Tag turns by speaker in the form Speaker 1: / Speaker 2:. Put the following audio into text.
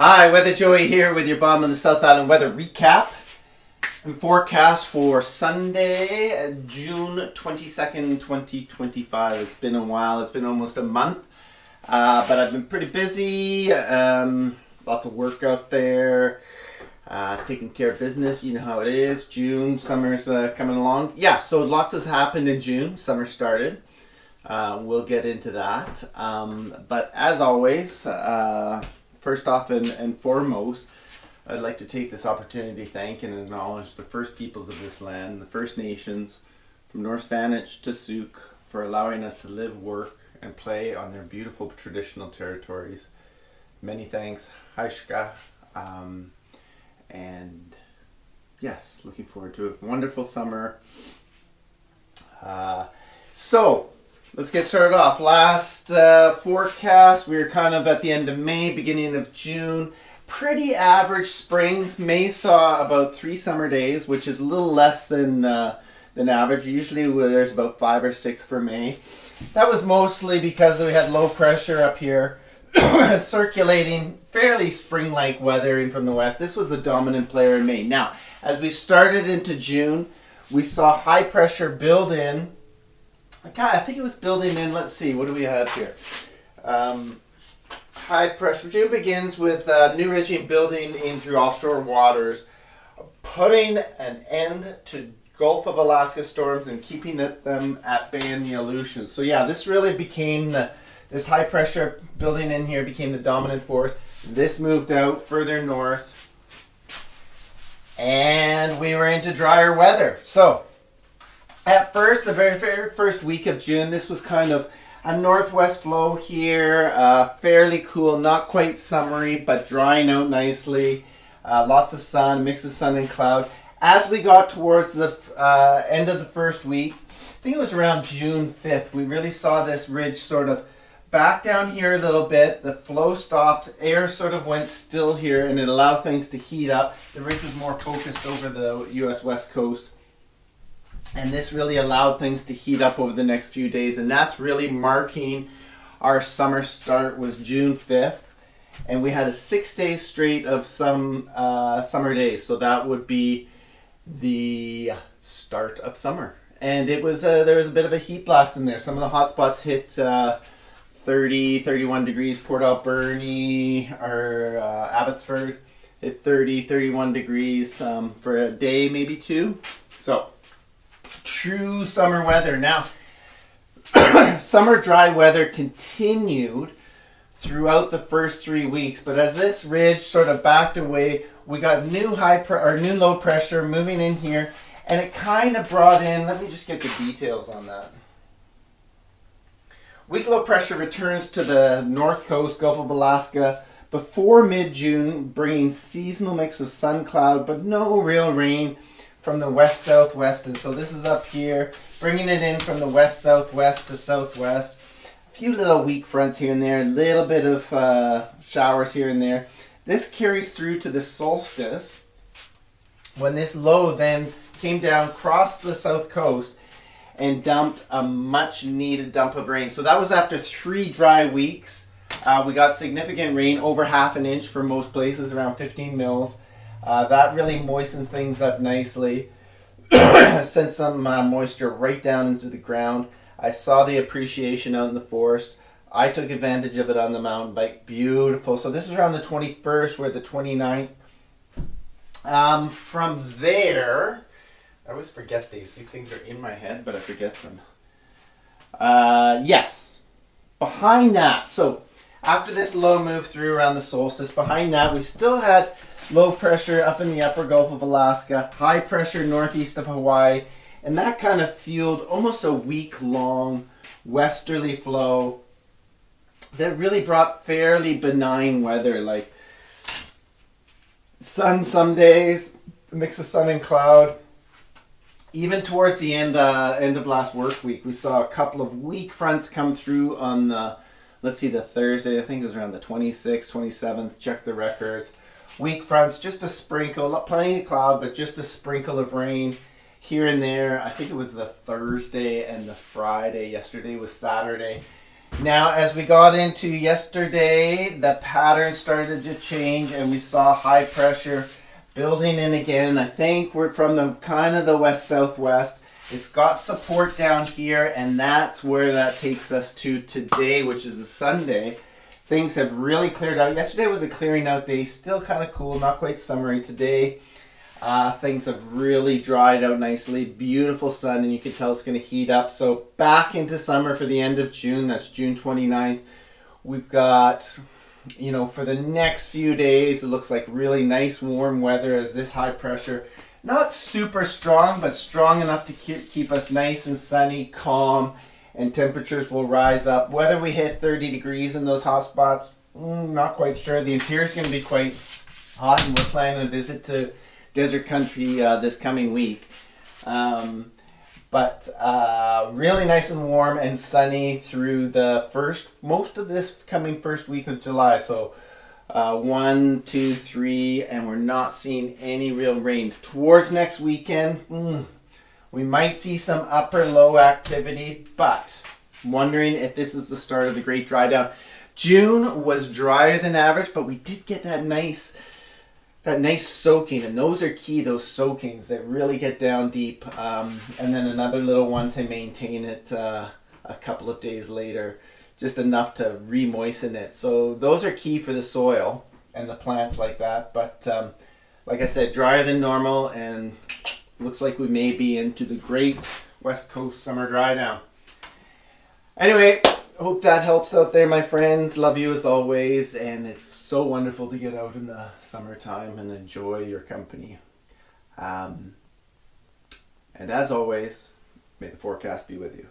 Speaker 1: Hi, Weather Joey here with your Bomb in the South Island weather recap and forecast for Sunday, June 22nd, 2025. It's been a while, it's been almost a month, but I've been pretty busy, lots of work out there, taking care of business. You know how it is, June, summer's coming along. Yeah, so lots has happened in June, summer started. We'll get into that, but as always, first off and foremost, I'd like to take this opportunity to thank and acknowledge the First Peoples of this land, the First Nations, from North Saanich to Sooke, for allowing us to live, work, and play on their beautiful traditional territories. Many thanks, Haishka, and yes, looking forward to a wonderful summer. So, let's get started off. Last forecast, we were kind of at the end of May, beginning of June. Pretty average springs. May saw about 3 summer days, which is a little less than average. Usually there's about 5 or 6 for May. That was mostly because we had low pressure up here circulating fairly spring-like weather in from the west. This was the dominant player in May. Now, as we started into June, we saw high pressure build in. God, I think it was building in, let's see, what do we have here? High pressure. June begins with New Ridging building in through offshore waters, putting an end to Gulf of Alaska storms and keeping them at bay in the Aleutians. So yeah, this really became, this high pressure building in here became the dominant force. This moved out further north, and we were into drier weather. So, at first, the very first week of June, this was kind of a northwest flow here, fairly cool, not quite summery, but drying out nicely. Lots of sun, mix of sun and cloud. As we got towards the end of the first week, I think it was around June 5th, we really saw this ridge sort of back down here a little bit. The flow stopped, air sort of went still here, and it allowed things to heat up. The ridge was more focused over the U.S. West Coast. And this really allowed things to heat up over the next few days. And that's really marking our summer start was June 5th. And we had a 6 days straight of some summer days. So that would be the start of summer. And it was there was a bit of a heat blast in there. Some of the hot spots hit 30, 31 degrees. Port Alberni or Abbotsford hit 30, 31 degrees for a day, maybe 2. So true summer weather. Now, summer dry weather continued throughout the first 3 weeks, but as this ridge sort of backed away, we got new low pressure moving in here, and it kind of brought in, let me just get the details on that. Weak low pressure returns to the north coast, Gulf of Alaska, before mid-June, bringing seasonal mix of sun cloud, but no real rain from the west-southwest. And so this is up here, bringing it in from the west-southwest to southwest. A few little weak fronts here and there, a little bit of showers here and there. This carries through to the solstice, when this low then came down, crossed the south coast, and dumped a much-needed dump of rain. So that was after 3 dry weeks. We got significant rain, over half an inch for most places, around 15 mils. That really moistens things up nicely. Sent some moisture right down into the ground. I saw the appreciation out in the forest. I took advantage of it on the mountain bike. Beautiful. So this is around the 21st. We're at the 29th. From there, I always forget these. These things are in my head, but I forget them. Yes. Behind that. So after this low move through around the solstice, behind that we still had low pressure up in the upper Gulf of Alaska, high pressure northeast of Hawaii, and that kind of fueled almost a week-long westerly flow that really brought fairly benign weather, like sun some days, a mix of sun and cloud. Even towards the end of last work week, we saw a couple of weak fronts come through on the, let's see, the Thursday, I think it was around the 26th, 27th, check the records. Weak fronts, just a sprinkle, plenty of cloud, but just a sprinkle of rain here and there. I think it was the Thursday and the Friday. Yesterday was Saturday. Now, as we got into yesterday, the pattern started to change and we saw high pressure building in again. I think we're from the kind of the west-southwest. It's got support down here, and that's where that takes us to today, which is a Sunday. Things have really cleared out. Yesterday was a clearing out day, still kind of cool, not quite summery. Today, things have really dried out nicely. Beautiful sun, and you can tell it's going to heat up. So back into summer for the end of June. That's June 29th. We've got, for the next few days, it looks like really nice warm weather as this high pressure, not super strong, but strong enough to keep us nice and sunny, calm, and temperatures will rise up. Whether we hit 30 degrees in those hot spots, not quite sure. The interior is going to be quite hot, and we're planning a visit to desert country this coming week. But really nice and warm and sunny through most of this coming first week of July. So 1, 2, 3, and we're not seeing any real rain. Towards next weekend, we might see some upper low activity, but I'm wondering if this is the start of the great dry down. June was drier than average, but we did get that nice soaking, and those are key, those soakings that really get down deep, and then another little one to maintain it a couple of days later, just enough to re-moisten it. So those are key for the soil and the plants like that, but like I said, drier than normal, and looks like we may be into the great West Coast summer dry down. Anyway, hope that helps out there, my friends. Love you as always, and it's so wonderful to get out in the summertime and enjoy your company. And as always, may the forecast be with you.